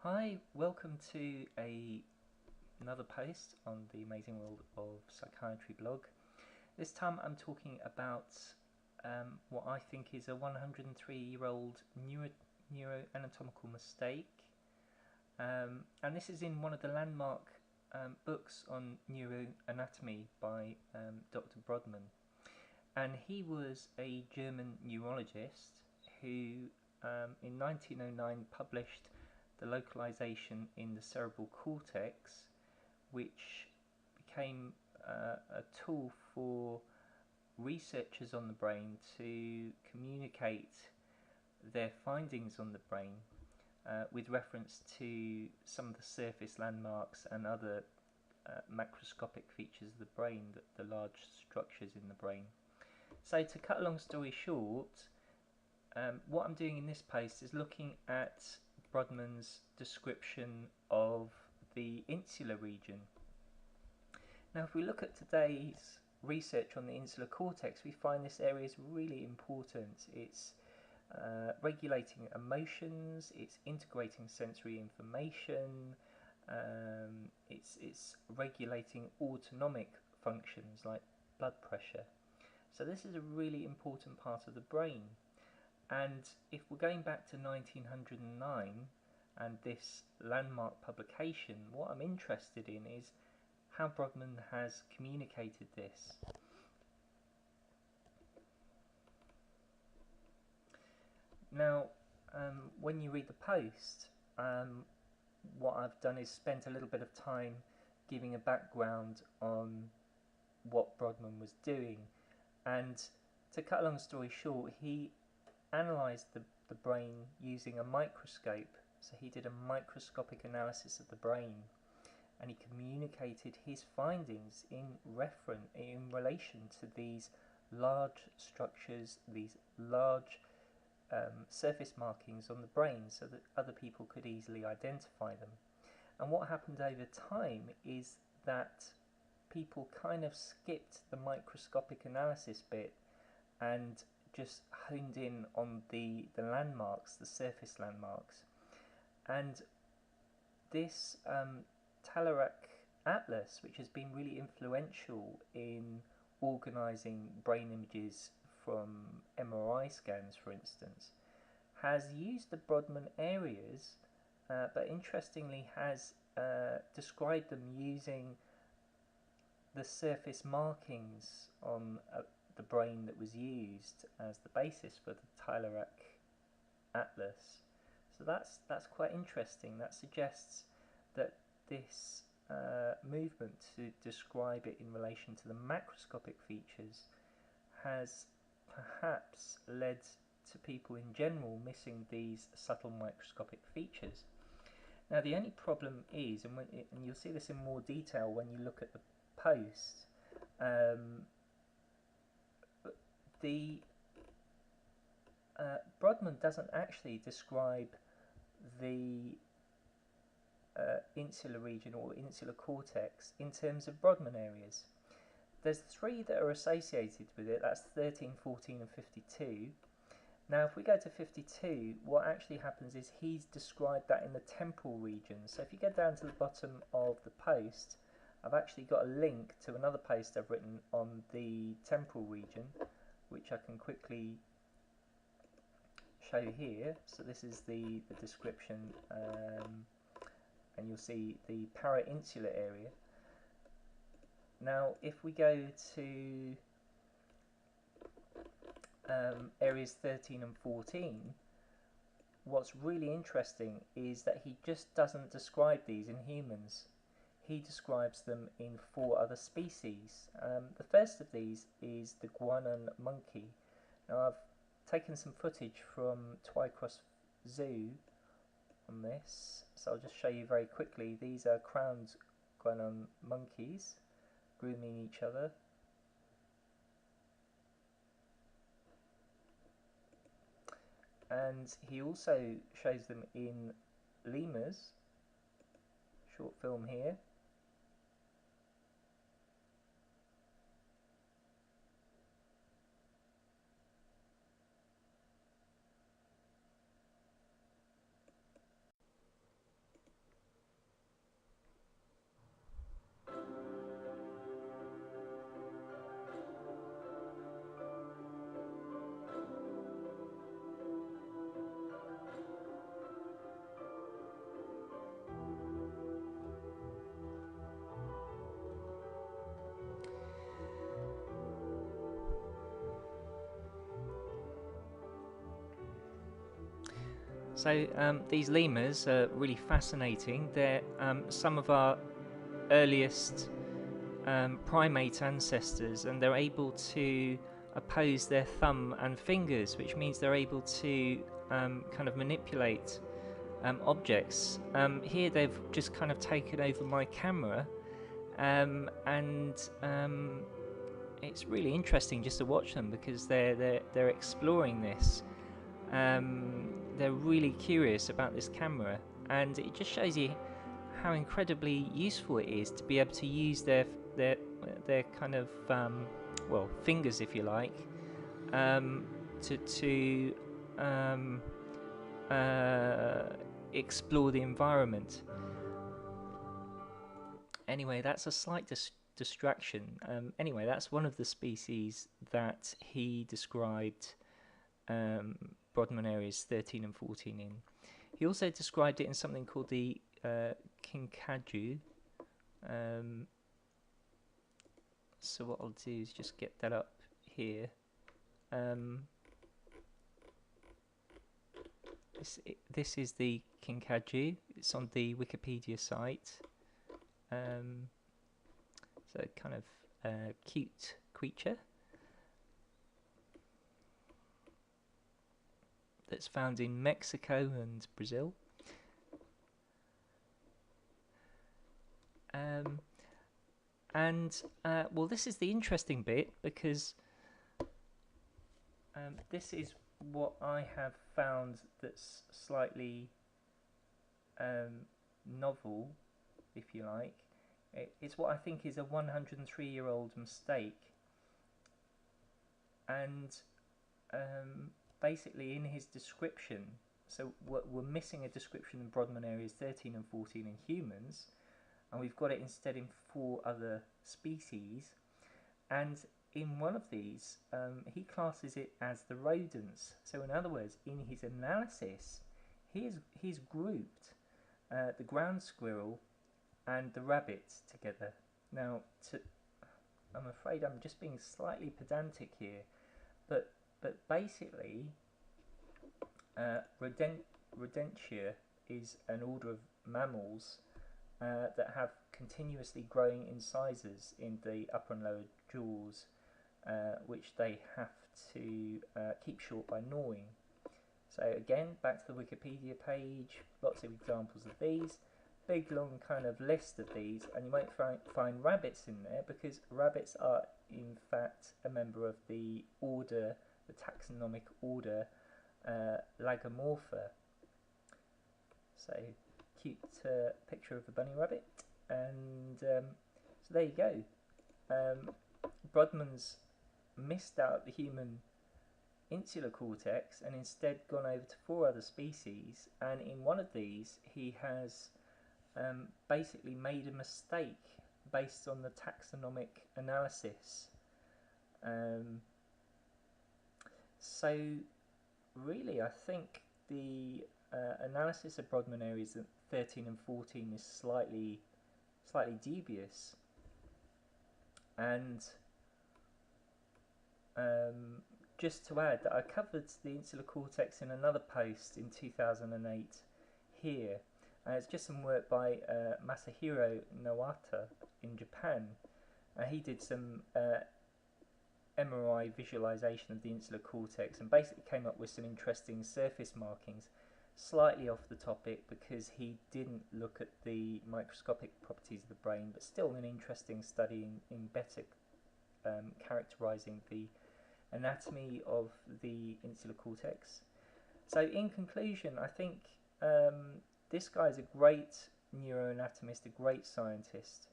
Hi, welcome to another post on the Amazing World of Psychiatry blog. This time I'm talking about what I think is a 103-year-old neuroanatomical mistake, and this is in one of the landmark books on neuroanatomy by Dr. Brodmann. And he was a German neurologist who in 1909 published the localization in the cerebral cortex, which became a tool for researchers on the brain to communicate their findings on the brain with reference to some of the surface landmarks and other macroscopic features of the brain, the large structures in the brain. So to cut a long story short, what I'm doing in this post is looking at Brodmann's description of the insular region. Now, if we look at today's research on the insular cortex, we find this area is really important. It's regulating emotions, it's integrating sensory information, it's regulating autonomic functions like blood pressure. So this is a really important part of the brain. And if we're going back to 1909 and this landmark publication, what I'm interested in is how Brodmann has communicated this. Now, when you read the post, what I've done is spent a little bit of time giving a background on what Brodmann was doing. And to cut a long story short, he analysed the brain using a microscope. So he did a microscopic analysis of the brain, and he communicated his findings in relation to these large structures, these large surface markings on the brain, so that other people could easily identify them. And what happened over time is that people kind of skipped the microscopic analysis bit and just honed in on the landmarks, the surface landmarks. And this Talarak atlas, which has been really influential in organising brain images from MRI scans, for instance, has used the Brodmann areas, but interestingly has described them using the surface markings on the brain that was used as the basis for the Talarak atlas. So that's quite interesting. That suggests that this movement to describe it in relation to the macroscopic features has perhaps led to people in general missing these subtle microscopic features. Now, the only problem is, and you'll see this in more detail when you look at the post, Brodmann doesn't actually describe the insular region or insular cortex in terms of Brodmann areas. There's three that are associated with it. That's 13, 14 and 52. Now if we go to 52, what actually happens is he's described that in the temporal region. So if you go down to the bottom of the post, I've actually got a link to another post I've written on the temporal region, which I can quickly show here. So this is the description, and you'll see the para-insular area. Now if we go to areas 13 and 14, what's really interesting is that he just doesn't describe these in humans. He describes them in 4 other species. The first of these is the Brodmann monkey. Now I've taken some footage from Twycross Zoo on this, so I'll just show you very quickly. These are crowned Brodmann monkeys grooming each other. And he also shows them in lemurs, short film here. So these lemurs are really fascinating. They're some of our earliest primate ancestors, and they're able to oppose their thumb and fingers, which means they're able to kind of manipulate objects. Here they've just kind of taken over my camera, and it's really interesting just to watch them because they're exploring this. They're really curious about this camera, and it just shows you how incredibly useful it is to be able to use their kind of fingers, if you like, to explore the environment. Anyway, that's a slight distraction. Anyway, that's one of the species that he described Brodmann areas 13 and 14 in. He also described it in something called the kinkajou. So what I'll do is just get that up here. This is the kinkajou. It's on the Wikipedia site. So kind of cute creature that's found in Mexico and Brazil. Well, this is the interesting bit, because this is what I have found that's slightly novel, if you like. It's what I think is a 103-year-old mistake, and basically in his description, so we're missing a description in Brodmann areas 13 and 14 in humans, and we've got it instead in 4 other species, and in one of these he classes it as the rodents. So in other words, in his analysis he's grouped the ground squirrel and the rabbit together. Now, I'm afraid I'm just being slightly pedantic here, but basically Rodentia is an order of mammals that have continuously growing incisors in the upper and lower jaws, which they have to keep short by gnawing. So again, back to the Wikipedia page, lots of examples of these. Big long kind of list of these, and you won't find rabbits in there, because rabbits are in fact a member of the order, the taxonomic order Lagomorpha. So cute picture of a bunny rabbit, and so there you go. Brodmann's missed out the human insular cortex and instead gone over to 4 other species, and in one of these he has basically made a mistake based on the taxonomic analysis. So really I think the analysis of Brodmann areas 13 and 14 is slightly dubious, and just to add that I covered the insular cortex in another post in 2008 here. It's just some work by Masahiro Nawata in Japan. He did some MRI visualization of the insular cortex and basically came up with some interesting surface markings, slightly off the topic because he didn't look at the microscopic properties of the brain, but still an interesting study in better characterizing the anatomy of the insular cortex. So in conclusion, I think this guy is a great neuroanatomist, a great scientist,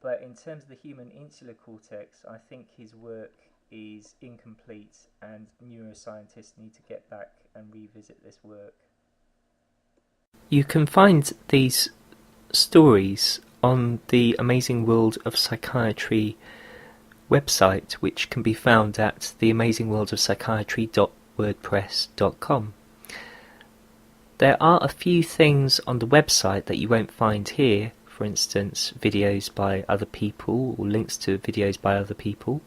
but in terms of the human insular cortex, I think his work is incomplete, and neuroscientists need to get back and revisit this work. You can find these stories on the Amazing World of Psychiatry website, which can be found at theamazingworldofpsychiatry.wordpress.com. There are a few things on the website that you won't find here, for instance videos by other people or links to videos by other people,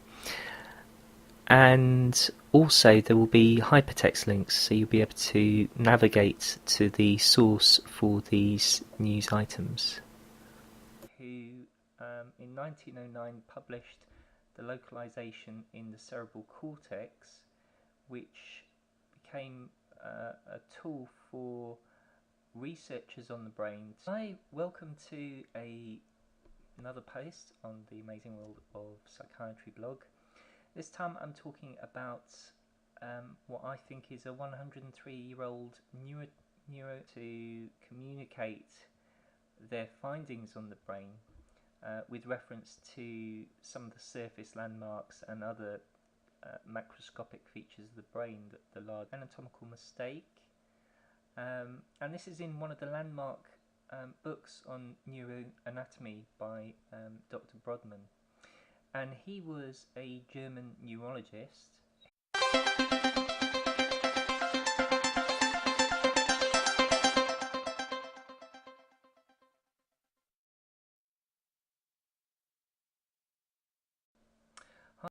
And also there will be hypertext links, so you'll be able to navigate to the source for these news items. Who in 1909 published the localization in the cerebral cortex, which became a tool for researchers on the brain. Hi, welcome to another post on the Amazing World of Psychiatry blog. This time I'm talking about what I think is a 103-year-old neuro to communicate their findings on the brain with reference to some of the surface landmarks and other macroscopic features of the brain, the large anatomical mistake. And this is in one of the landmark books on neuroanatomy by Dr. Brodmann. And he was a German neurologist